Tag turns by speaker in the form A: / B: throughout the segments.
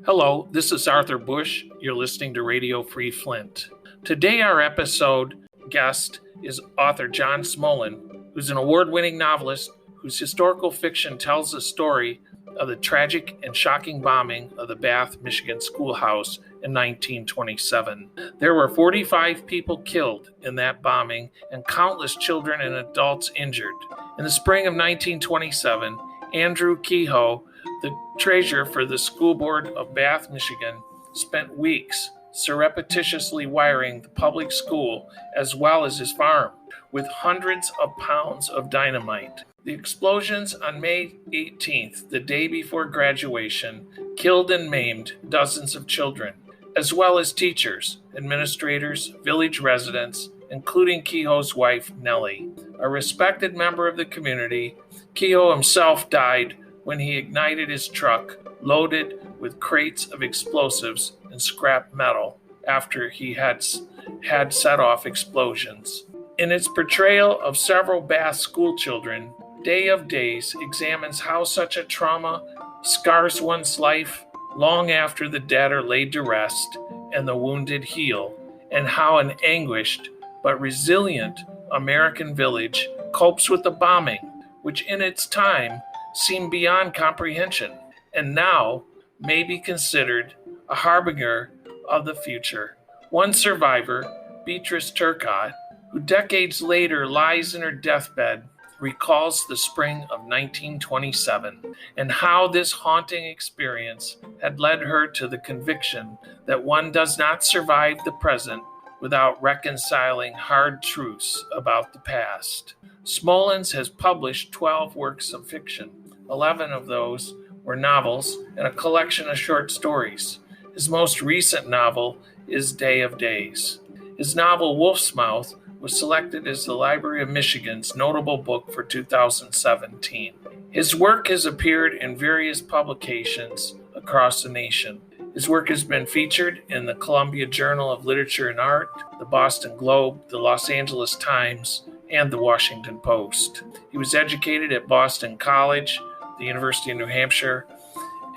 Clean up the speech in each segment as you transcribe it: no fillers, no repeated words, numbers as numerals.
A: Hello, this is Arthur Bush. You're listening to Radio Free Flint. Today, our episode guest is author John Smolin, who's an award-winning novelist whose historical fiction tells the story of the tragic and shocking bombing of the Bath, Michigan schoolhouse in 1927. There were 45 people killed in that bombing and countless children and adults injured. In the spring of 1927, Andrew Kehoe, the treasurer for the school board of Bath, Michigan, spent weeks surreptitiously wiring the public school as well as his farm with hundreds of pounds of dynamite. The explosions on May 18th, the day before graduation, killed and maimed dozens of children, as well as teachers, administrators, village residents, including Kehoe's wife, Nellie. A respected member of the community, Kehoe himself died when he ignited his truck loaded with crates of explosives and scrap metal after he had set off explosions. In its portrayal of several Bath school children, Day of Days examines how such a trauma scars one's life long after the dead are laid to rest and the wounded heal, and how an anguished but resilient American village copes with the bombing, which in its time seemed beyond comprehension, and now may be considered a harbinger of the future. One survivor, Beatrice Turcott, who decades later lies in her deathbed, recalls the spring of 1927 and how this haunting experience had led her to the conviction that one does not survive the present without reconciling hard truths about the past. Smolin has published 12 works of fiction. 11 of those were novels and a collection of short stories. His most recent novel is Day of Days. His novel Wolf's Mouth was selected as the Library of Michigan's notable book for 2017. His work has appeared in various publications across the nation. His work has been featured in the Columbia Journal of Literature and Art, the Boston Globe, the Los Angeles Times, and the Washington Post. He was educated at Boston College, the University of New Hampshire,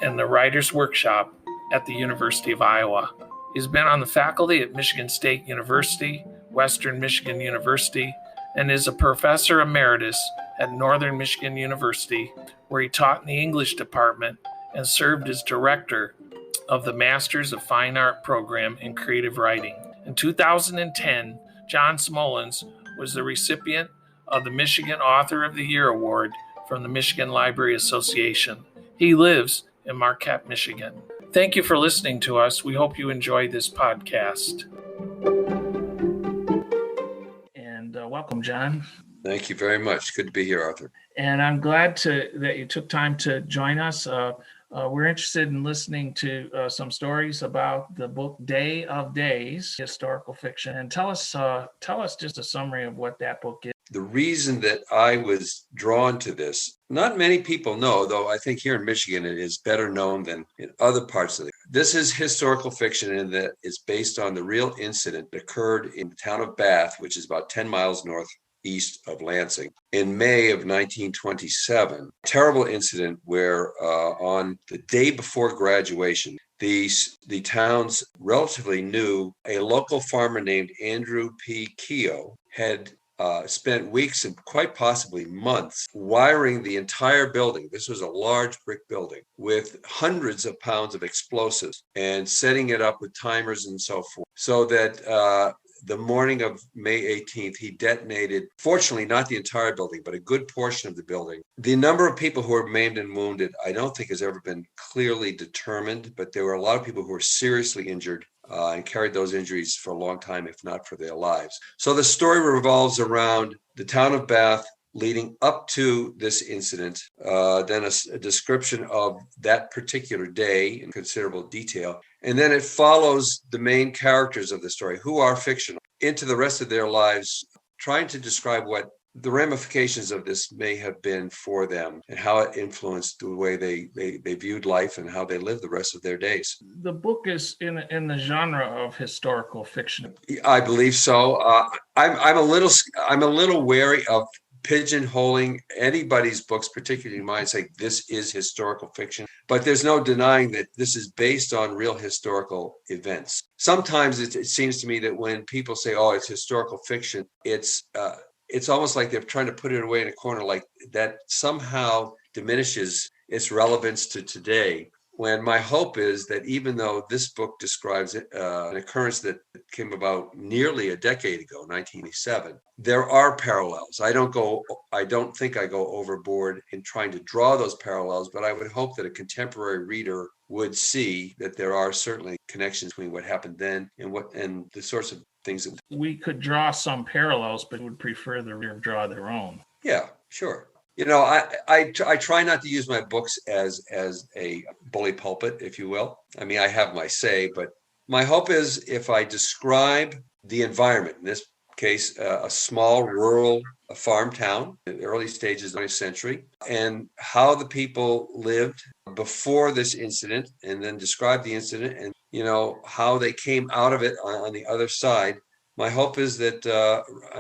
A: and the Writers' Workshop at the University of Iowa. He's been on the faculty at Michigan State University, Western Michigan University, and is a professor emeritus at Northern Michigan University, where he taught in the English department and served as director of the Masters of Fine Art program in creative writing. In 2010, John Smolin was the recipient of the Michigan Author of the Year Award from the Michigan Library Association. He lives in Marquette, Michigan. Thank you for listening to us. We hope you enjoy this podcast. And welcome, John.
B: Thank you very much. Good to be here, Arthur.
A: And I'm glad that you took time to join us. We're interested in listening to some stories about the book Day of Days, historical fiction. And tell us just a summary of what that book is.
B: The reason that I was drawn to this, not many people know, though I think here in Michigan it is better known than in other parts of This is historical fiction in that it's based on the real incident that occurred in the town of Bath, which is about 10 miles northeast of Lansing, in May of 1927. Terrible incident where on the day before graduation, the town's relatively new, a local farmer named Andrew P. Kehoe had spent weeks and quite possibly months wiring the entire building. This was a large brick building with hundreds of pounds of explosives and setting it up with timers and so forth, so that the morning of May 18th, he detonated, fortunately, not the entire building, but a good portion of the building. The number of people who were maimed and wounded, I don't think has ever been clearly determined, but there were a lot of people who were seriously injured and carried those injuries for a long time, if not for their lives. So the story revolves around the town of Bath leading up to this incident, then a description of that particular day in considerable detail. And then it follows the main characters of the story, who are fictional, into the rest of their lives, trying to describe what the ramifications of this may have been for them and how it influenced the way they viewed life and how they lived the rest of their days.
A: The book is in the genre of historical fiction.
B: I believe so. I'm a little wary of pigeonholing anybody's books, particularly mine, saying this is historical fiction. But there's no denying that this is based on real historical events. Sometimes it seems to me that when people say, "Oh, it's historical fiction," it's almost like they're trying to put it away in a corner, like that somehow diminishes its relevance to today. When my hope is that even though this book describes an occurrence that came about nearly a decade ago, 1987, there are parallels. I don't think I go overboard in trying to draw those parallels, but I would hope that a contemporary reader would see that there are certainly connections between what happened then and the sorts of things that
A: we could draw some parallels, but would prefer the reader draw their own.
B: Yeah, sure. I try not to use my books as a bully pulpit, if you will. I mean, I have my say, but my hope is if I describe the environment, in this case, a small rural farm town in the early stages of the 20th century, and how the people lived before this incident, and then describe the incident and, how they came out of it on the other side. My hope is that,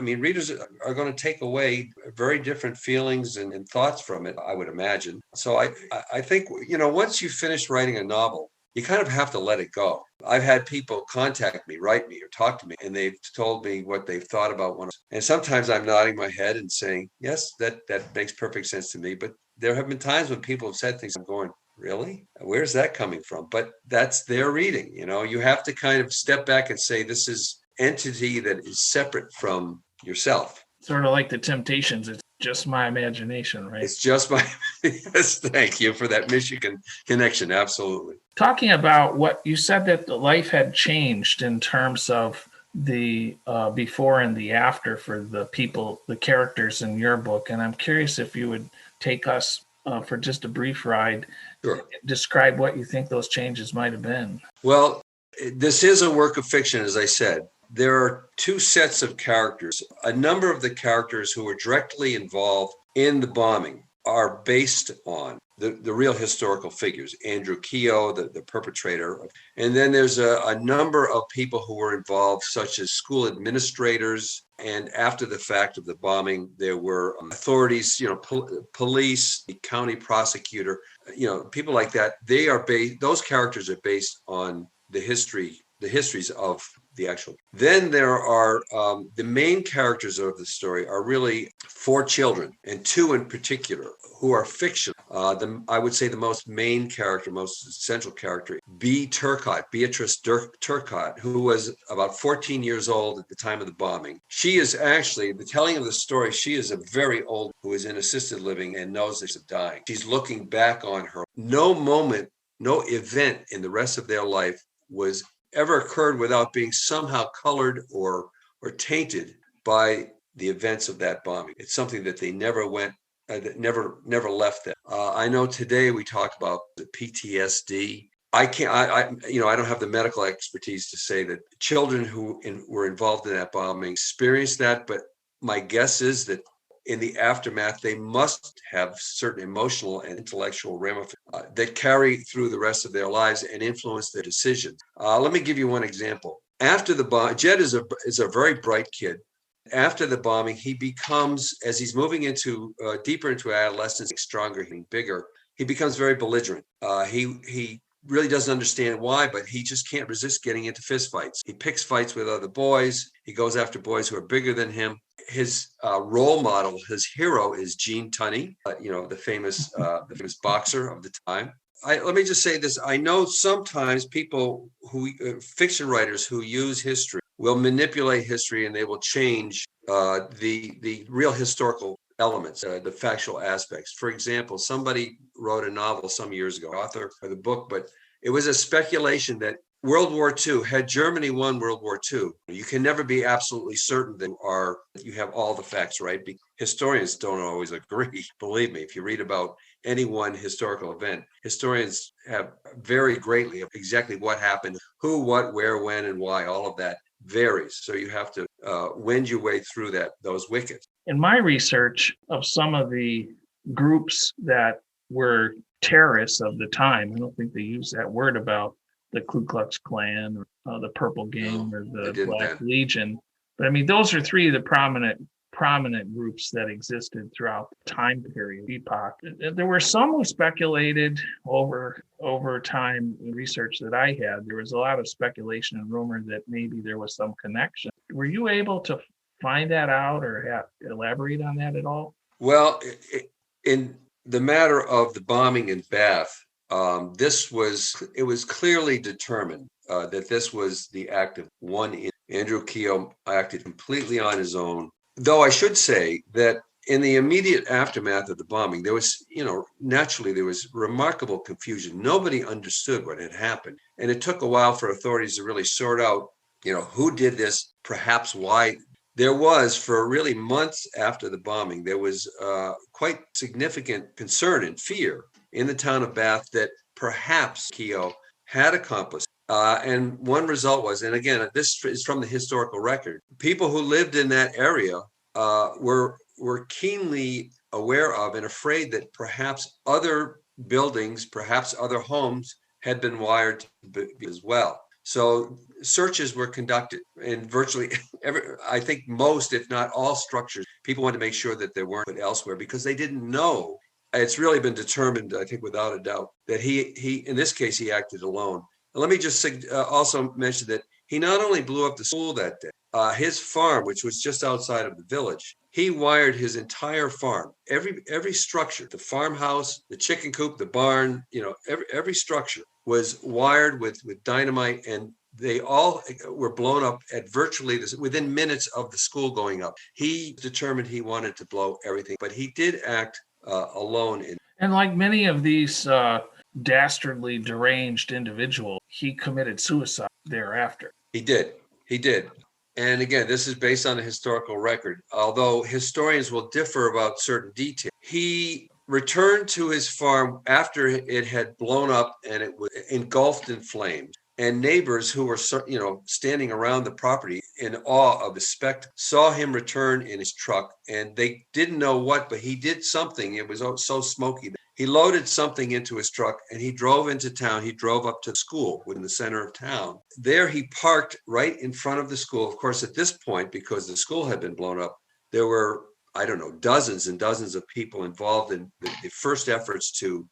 B: readers are going to take away very different feelings and thoughts from it, I would imagine. So I think, once you finish writing a novel, you kind of have to let it go. I've had people contact me, write me, or talk to me, and they've told me what they've thought about one. And sometimes I'm nodding my head and saying, yes, that makes perfect sense to me. But there have been times when people have said things I'm going, really? Where's that coming from? But that's their reading. You have to kind of step back and say, this is entity that is separate from yourself.
A: Sort of like the Temptations. It's just my imagination, right?
B: It's just my, yes, thank you for that Michigan connection. Absolutely.
A: Talking about what you said, that the life had changed in terms of the before and the after for the people, the characters in your book. And I'm curious if you would take us for just a brief ride.
B: Sure.
A: Describe what you think those changes might have been.
B: Well, this is a work of fiction, as I said. There are two sets of characters. A number of the characters who were directly involved in the bombing are based on the real historical figures. Andrew Kehoe, the perpetrator. And then there's a number of people who were involved, such as school administrators. And after the fact of the bombing, there were authorities, police, the county prosecutor, people like that. Those characters are based on the histories of the actual. Then there are the main characters of the story are really four children, and two in particular who are fiction. I would say the most central character, Beatrice Turcotte, who was about 14 years old at the time of the bombing. She is actually, the telling of the story, she is a very old who is in assisted living and knows that she's dying. She's looking back on her. No moment, no event in the rest of their life was ever occurred without being somehow colored or tainted by the events of that bombing. It's something that they never that never left them. I know today we talk about the PTSD. I don't have the medical expertise to say that children who were involved in that bombing experienced that, but my guess is that in the aftermath, they must have certain emotional and intellectual ramifications that carry through the rest of their lives and influence their decisions. Let me give you one example. After the bomb, Jed is a very bright kid. After the bombing, he becomes, as he's moving into deeper into adolescence, stronger, bigger, he becomes very belligerent. He really doesn't understand why, but he just can't resist getting into fistfights. He picks fights with other boys. He goes after boys who are bigger than him. His role model, his hero, is Gene Tunney, the famous boxer of the time. Let me just say this. I know sometimes people fiction writers who use history will manipulate history, and they will change the real historical elements, the factual aspects. For example, somebody wrote a novel some years ago, author of the book, but it was a speculation that World War II, had Germany won World War II, you can never be absolutely certain that you have all the facts right. Historians don't always agree. Believe me, if you read about any one historical event, historians have vary greatly of exactly what happened, who, what, where, when, and why. All of that varies. So you have to wend your way through those wickets.
A: In my research of some of the groups that were terrorists of the time, I don't think they use that word about the Ku Klux Klan or the Purple Gang or the Black Legion. But those are three of the prominent prominent groups that existed throughout the time period, epoch. There were some who speculated over time in research that I had. There was a lot of speculation and rumor that maybe there was some connection. Were you able to find that out or elaborate on that at all?
B: Well, in the matter of the bombing in Bath, it was clearly determined that this was the act of one. Andrew Kehoe acted completely on his own. Though I should say that in the immediate aftermath of the bombing, there was, naturally there was remarkable confusion. Nobody understood what had happened. And it took a while for authorities to really sort out, who did this, perhaps why. There was, for really months after the bombing, there was quite significant concern and fear in the town of Bath that perhaps Kehoe had accomplices. And one result was, and again, this is from the historical record, people who lived in that area were keenly aware of and afraid that perhaps other buildings, perhaps other homes had been wired as well. So searches were conducted in virtually I think most, if not all structures. People wanted to make sure that they weren't put elsewhere because they didn't know. It's really been determined, I think, without a doubt, that he in this case, he acted alone. Let me just also mention that he not only blew up the school that day, his farm, which was just outside of the village, he wired his entire farm, every structure, the farmhouse, the chicken coop, the barn, every structure was wired with dynamite, and they all were blown up at virtually within minutes of the school going up. He determined he wanted to blow everything, but he did act alone.
A: And like many of these dastardly deranged individuals, he committed suicide thereafter.
B: He did. And again, this is based on a historical record, although historians will differ about certain details. He returned to his farm after it had blown up and it was engulfed in flames. And neighbors who were, standing around the property in awe of the spectacle saw him return in his truck, and they didn't know what, but he did something. It was so smoky. He loaded something into his truck and he drove into town. He drove up to the school in the center of town. There he parked right in front of the school. Of course, at this point, because the school had been blown up, there were, dozens and dozens of people involved in the first efforts to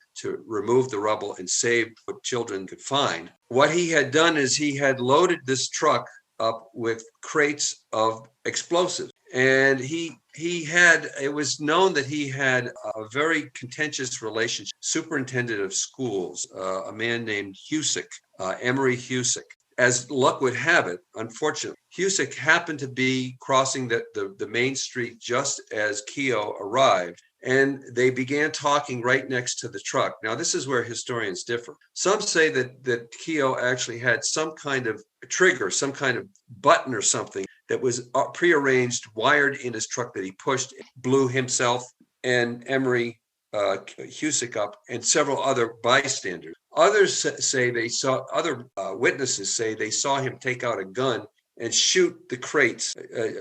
B: remove the rubble and save what children could find. What he had done is he had loaded this truck up with crates of explosives. And it was known that he had a very contentious relationship. Superintendent of schools, a man named Husick, Emery Husick. As luck would have it, unfortunately, Husick happened to be crossing the main street just as Kehoe arrived, and they began talking right next to the truck. Now, this is where historians differ. Some say that Kehoe actually had some kind of trigger, some kind of button or something that was prearranged, wired in his truck that he pushed, blew himself and Emery Husick up and several other bystanders. Others say other witnesses say they saw him take out a gun and shoot the crates,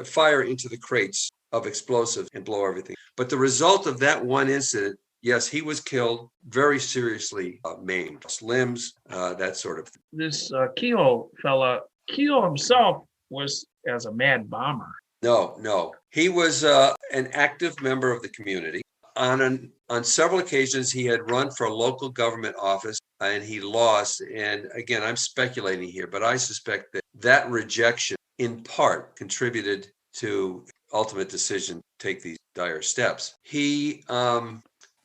B: fire into the crates of explosives and blow everything. But the result of that one incident, yes, he was killed, very seriously maimed, limbs, that sort of thing.
A: This Kehoe fella, Kehoe himself was as a mad bomber.
B: No. He was an active member of the community. On several occasions, he had run for a local government office and he lost. And again, I'm speculating here, but I suspect that rejection in part contributed to ultimate decision to take these dire steps.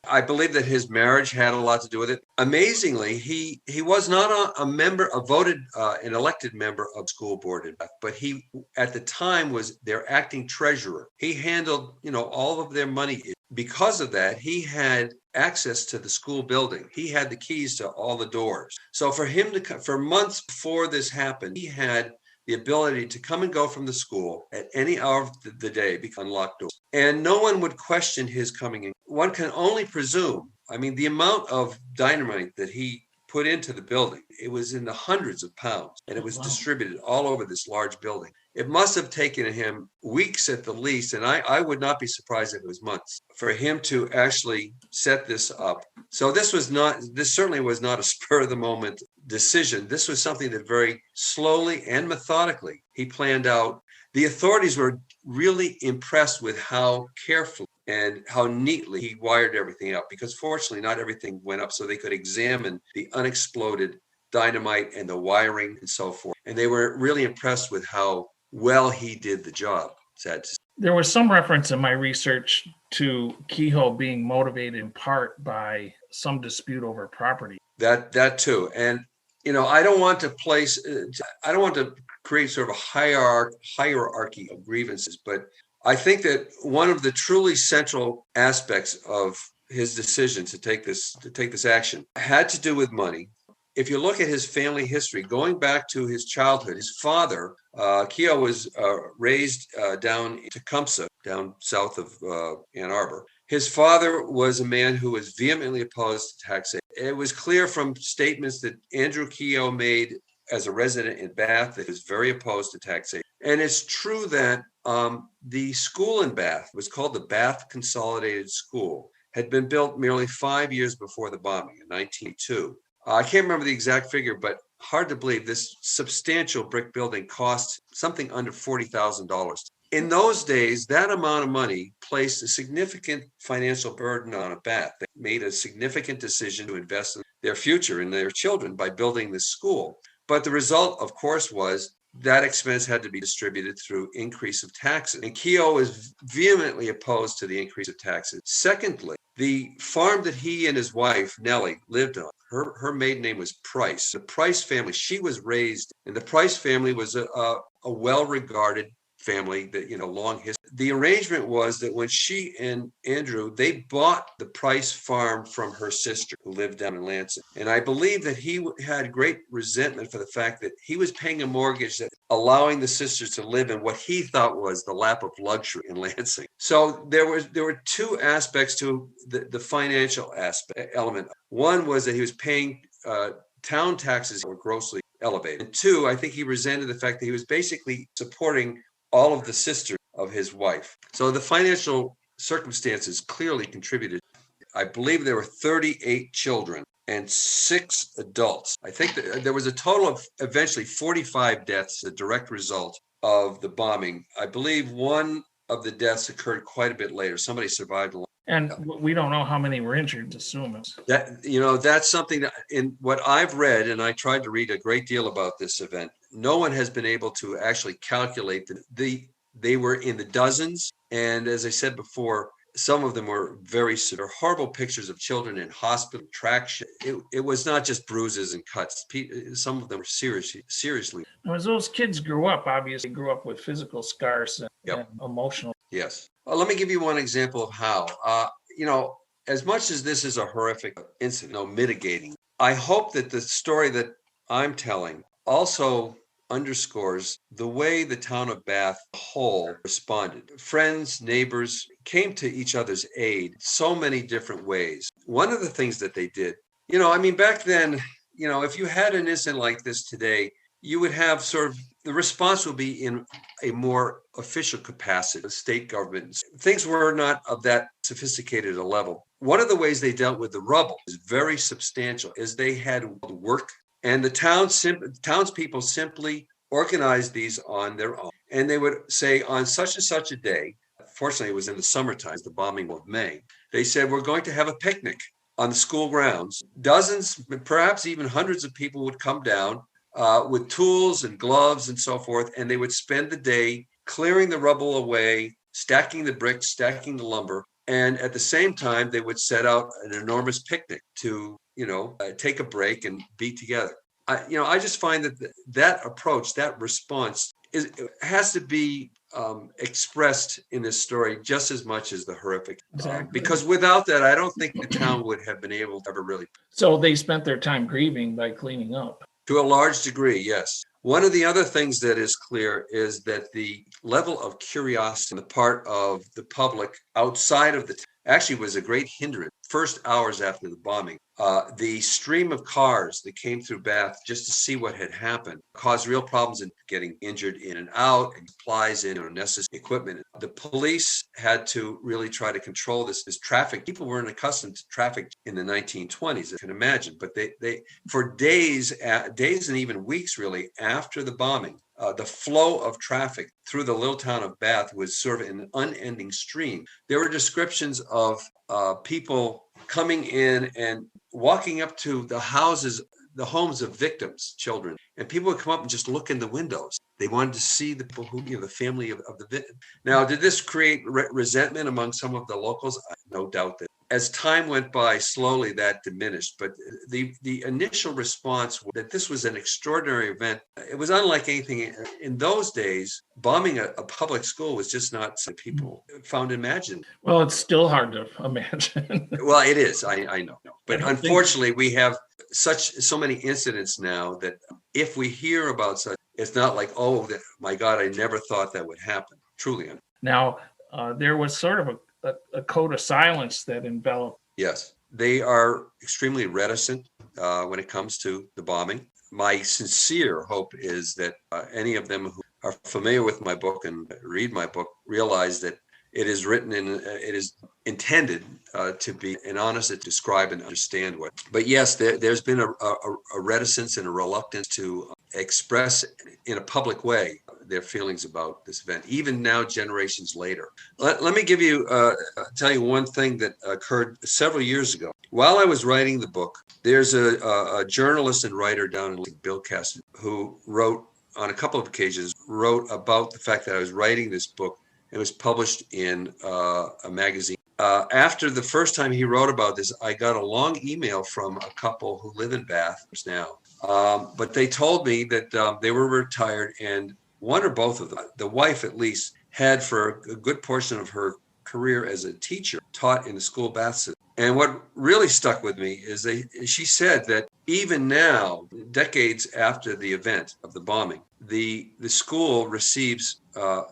B: I believe that his marriage had a lot to do with it. Amazingly, he was not an elected member of school board, but he at the time was their acting treasurer. He handled, all of their money. Because of that, he had access to the school building. He had the keys to all the doors. So for months before this happened, he had the ability to come and go from the school at any hour of the day, unlocked doors. And no one would question his coming in. One can only presume, the amount of dynamite that he put into the building, it was in the hundreds of pounds, and it was distributed all over this large building. It must have taken him weeks at the least, and I would not be surprised if it was months, for him to actually set this up. So this certainly was not a spur of the moment decision. This was something that very slowly and methodically he planned out. the authorities were really impressed with how carefully and how neatly he wired everything up, because fortunately not everything went up, so they could examine the unexploded dynamite and the wiring and so forth. And they were really impressed with how well he did the job. Sad to say.
A: There was some reference in my research to Kehoe being motivated in part by some dispute over property.
B: That too. And I don't want to create sort of a hierarchy of grievances, but I think that one of the truly central aspects of his decision to take this action had to do with money. If you look at his family history, going back to his childhood, his father, Kehoe, was raised down in Tecumseh, down south of Ann Arbor. His father was a man who was vehemently opposed to taxation. It was clear from statements that Andrew Kehoe made as a resident in Bath that he was very opposed to taxation. And it's true that the school in Bath was called the Bath Consolidated School, had been built merely 5 years before the bombing in 1902. I can't remember the exact figure, but hard to believe this substantial brick building cost something under $40,000. In those days, that amount of money placed a significant financial burden on a Bath. They made a significant decision to invest in their future and their children by building this school. But the result, of course, was that expense had to be distributed through increase of taxes. And Kehoe is vehemently opposed to the increase of taxes. Secondly, the farm that he and his wife, Nellie, lived on, her maiden name was Price. The Price family, she was raised, and the Price family was a well-regarded family that, long history. The arrangement was that when she and Andrew, they bought the Price farm from her sister who lived down in Lansing. And I believe that he had great resentment for the fact that he was paying a mortgage that allowing the sisters to live in what he thought was the lap of luxury in Lansing. So there were two aspects to the financial element. One was that he was paying town taxes that were grossly elevated. And two, I think he resented the fact that he was basically supporting all of the sisters of his wife. So the financial circumstances clearly contributed. I believe there were 38 children and 6 adults. I think that there was a total of eventually 45 deaths, a direct result of the bombing. I believe one of the deaths occurred quite a bit later. Somebody survived along.
A: And we don't know how many were injured, assume it.
B: That's something that in what I've read, and I tried to read a great deal about this event, no one has been able to actually calculate they were in the dozens. And as I said before, some of them were very severe, horrible pictures of children in hospital traction. It was not just bruises and cuts. Some of them were seriously.
A: As those kids grew up, obviously grew up with physical scars and emotional.
B: Yes. Well, let me give you one example of how, as much as this is a horrific incident, mitigating, I hope that the story that I'm telling also underscores the way the town of Bath whole responded. Friends, neighbors came to each other's aid so many different ways. One of the things that they did, back then, if you had an incident like this today, you would have sort of the response would be in a more official capacity, the state government. Things were not of that sophisticated a level. One of the ways they dealt with the rubble is very substantial, is they had work. And the townspeople simply organized these on their own. And they would say on such and such a day, fortunately it was in the summertime, the bombing of May, they said, we're going to have a picnic on the school grounds. Dozens, perhaps even hundreds of people would come down with tools and gloves and so forth. And they would spend the day clearing the rubble away, stacking the bricks, stacking the lumber. And at the same time, they would set out an enormous picnic to take a break and be together. I just find that approach, that response has to be expressed in this story just as much as the horrific.
A: Exactly.
B: Because without that, I don't think the town would have been able to ever really.
A: So they spent their time grieving by cleaning up.
B: To a large degree, yes. One of the other things that is clear is that the level of curiosity on the part of the public outside of the actually was a great hindrance. First hours after the bombing, the stream of cars that came through Bath just to see what had happened caused real problems in getting injured in and out, and supplies in or necessary equipment. The police had to really try to control this traffic. People weren't accustomed to traffic in the 1920s, I can imagine, but they for days and even weeks really after the bombing, the flow of traffic through the little town of Bath was sort of an unending stream. There were descriptions of people coming in and walking up to the houses, the homes of victims, children, and people would come up and just look in the windows. They wanted to see the people who, the family of the victim. Now, did this create resentment among some of the locals? I have no doubt that as time went by, slowly that diminished. But the initial response was that this was an extraordinary event. It was unlike anything in those days. Bombing a public school was just not something people found imaginable.
A: Well, it's still hard to imagine.
B: Well, it is. I know. But unfortunately, we have so many incidents now that if we hear about such, it's not like, oh, my God, I never thought that would happen. Truly.
A: Now, there was sort of a code of silence that enveloped.
B: Yes, they are extremely reticent when it comes to the bombing. My sincere hope is that any of them who are familiar with my book and read my book realize that it is written it is intended to be an honest to describe and understand what. But yes, there's been a reticence and a reluctance to express in a public way their feelings about this event, even now, generations later. Let me tell you one thing that occurred several years ago. While I was writing the book, there's a journalist and writer down in Bill Cassidy who wrote on a couple of occasions, wrote about the fact that I was writing this book. It was published in a magazine. After the first time he wrote about this, I got a long email from a couple who live in Bath now. But they told me that they were retired, and one or both of them, the wife at least, had for a good portion of her career as a teacher taught in the school Bath system. And what really stuck with me is she said that even now, decades after the event of the bombing, the school receives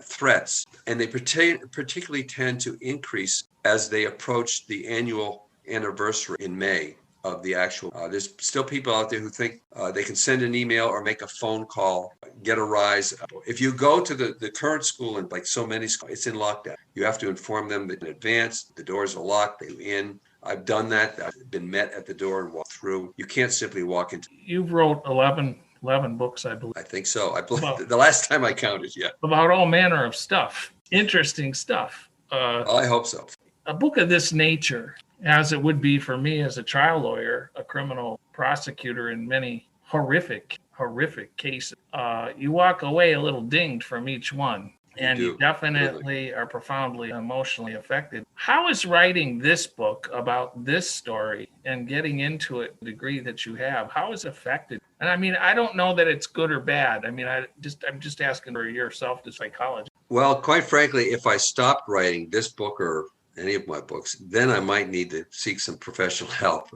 B: threats, and they particularly tend to increase as they approach the annual anniversary in May of the actual. There's still people out there who think they can send an email or make a phone call, get a rise. If you go to the current school, and like so many schools, it's in lockdown. You have to inform them in advance. The doors are locked. They're in. I've done that. I've been met at the door and walked through. You can't simply walk into.
A: You wrote 11 books, I believe.
B: I think so. I believe the last time I counted, yeah.
A: About all manner of stuff. Interesting stuff.
B: I hope so.
A: A book of this nature, as it would be for me as a trial lawyer, a criminal prosecutor in many horrific cases, you walk away a little dinged from each one. And you definitely are profoundly emotionally affected. How is writing this book about this story and getting into it to the degree that you have, how is it affected? And I mean, I don't know that it's good or bad. I mean, I'm just asking for yourself, the psychologist.
B: Well, quite frankly, if I stopped writing this book or any of my books, then I might need to seek some professional help.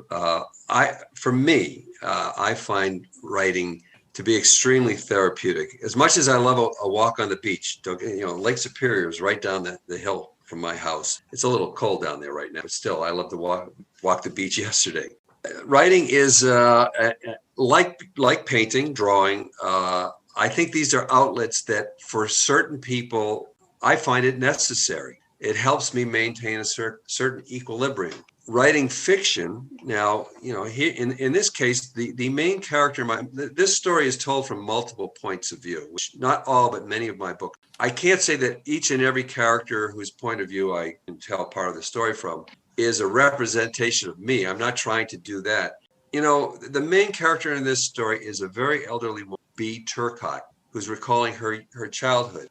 B: For me, I find writing to be extremely therapeutic. As much as I love a walk on the beach, Lake Superior is right down the hill from my house. It's a little cold down there right now, but still, I love to walk the beach yesterday. Writing is like painting, drawing. I think these are outlets that for certain people, I find it necessary. It helps me maintain a certain equilibrium. Writing fiction, now, here in this case, the main character, this story is told from multiple points of view, which not all, but many of my books. I can't say that each and every character whose point of view I can tell part of the story from is a representation of me. I'm not trying to do that. The main character in this story is a very elderly woman, B. Turcotte, who's recalling her childhood.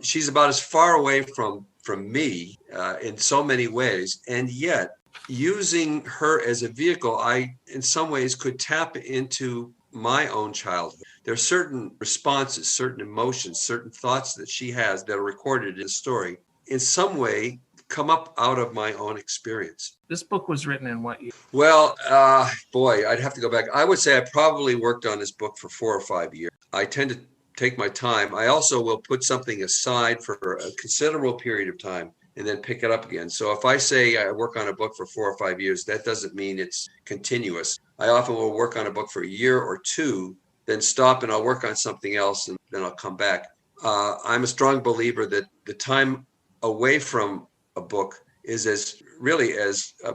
B: She's about as far away from me in so many ways, and yet using her as a vehicle, I in some ways could tap into my own childhood. There are certain responses, certain emotions, certain thoughts that she has that are recorded in the story, in some way come up out of my own experience.
A: This book was written in what year?
B: Well, I'd have to go back. I would say I probably worked on this book for 4 or 5 years. I tend to take my time. I also will put something aside for a considerable period of time and then pick it up again. So if I say I work on a book for 4 or 5 years, that doesn't mean it's continuous. I often will work on a book for a year or two, then stop and I'll work on something else and then I'll come back. I'm a strong believer that the time away from a book is as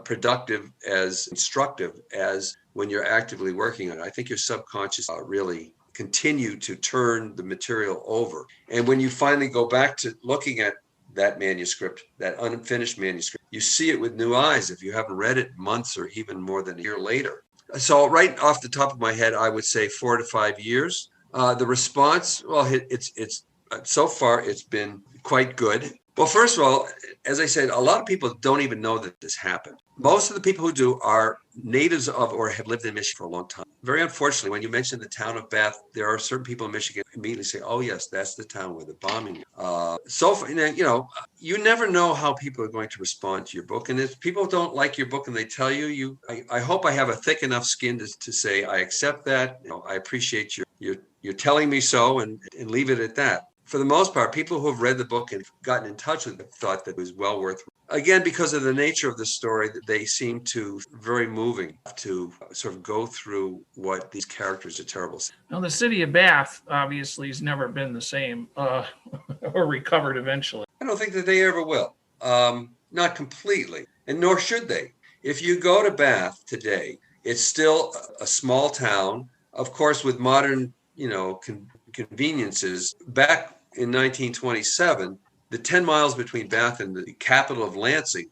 B: productive, as instructive as when you're actively working on it. I think your subconscious really continue to turn the material over. And when you finally go back to looking at that manuscript, that unfinished manuscript, you see it with new eyes if you haven't read it months or even more than a year later. So right off the top of my head, I would say 4 to 5 years. The response, well, it's so far it's been quite good. Well, first of all, as I said, a lot of people don't even know that this happened. Most of the people who do are natives of or have lived in Michigan for a long time. Very unfortunately, when you mention the town of Bath, there are certain people in Michigan who immediately say, "Oh, yes, that's the town where the bombing." So, you never know how people are going to respond to your book. And if people don't like your book and they tell you, I hope I have a thick enough skin to say, I accept that. I appreciate you're telling me so, and leave it at that. For the most part, people who have read the book and gotten in touch with it thought that it was well worth it. Again, because of the nature of the story, they seem to very moving to sort of go through what these characters are terrible.
A: Now, the city of Bath obviously has never been the same or recovered eventually.
B: I don't think that they ever will. Not completely, and nor should they. If you go to Bath today, it's still a small town, of course, with modern, conveniences. Back in 1927, the 10 miles between Bath and the capital of Lansing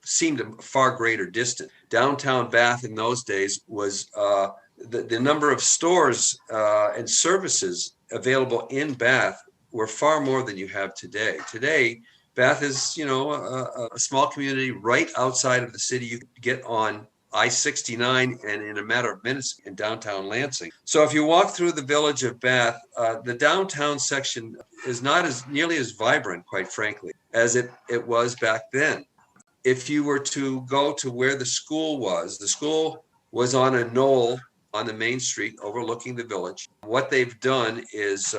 B: seemed a far greater distance. Downtown Bath in those days was the number of stores and services available in Bath were far more than you have today. Today, Bath is, a small community right outside of the city. You get on I-69 and in a matter of minutes in downtown Lansing. So if you walk through the village of Bath, the downtown section is not nearly as vibrant, quite frankly, as it was back then. If you were to go to where the school was on a knoll on the main street overlooking the village. What they've done is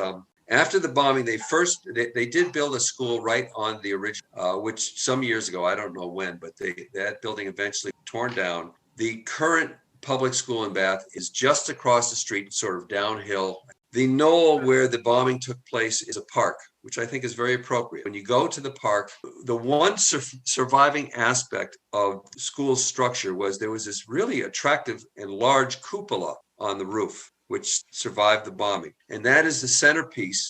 B: after the bombing, they did build a school right on the original, which some years ago, I don't know when, but that building eventually torn down. The current public school in Bath is just across the street, sort of downhill. The knoll where the bombing took place is a park, which I think is very appropriate. When you go to the park, the one surviving aspect of the school's structure was there was this really attractive and large cupola on the roof, which survived the bombing. And that is the centerpiece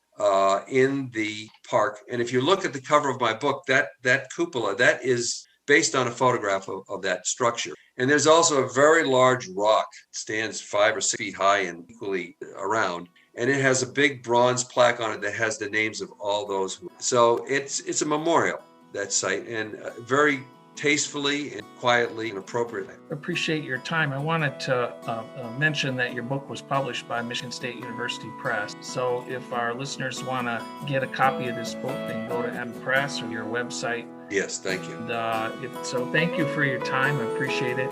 B: in the park. And if you look at the cover of my book, that cupola, that is based on a photograph of that structure. And there's also a very large rock, stands 5 or 6 feet high and equally around. And it has a big bronze plaque on it that has the names of all those. So it's a memorial, that site, and very tastefully and quietly and appropriately.
A: Appreciate your time. I wanted to mention that your book was published by Michigan State University Press. So if our listeners want to get a copy of this book, they can go to M Press or your website.
B: Yes, thank you.
A: And so thank you for your time. I appreciate it.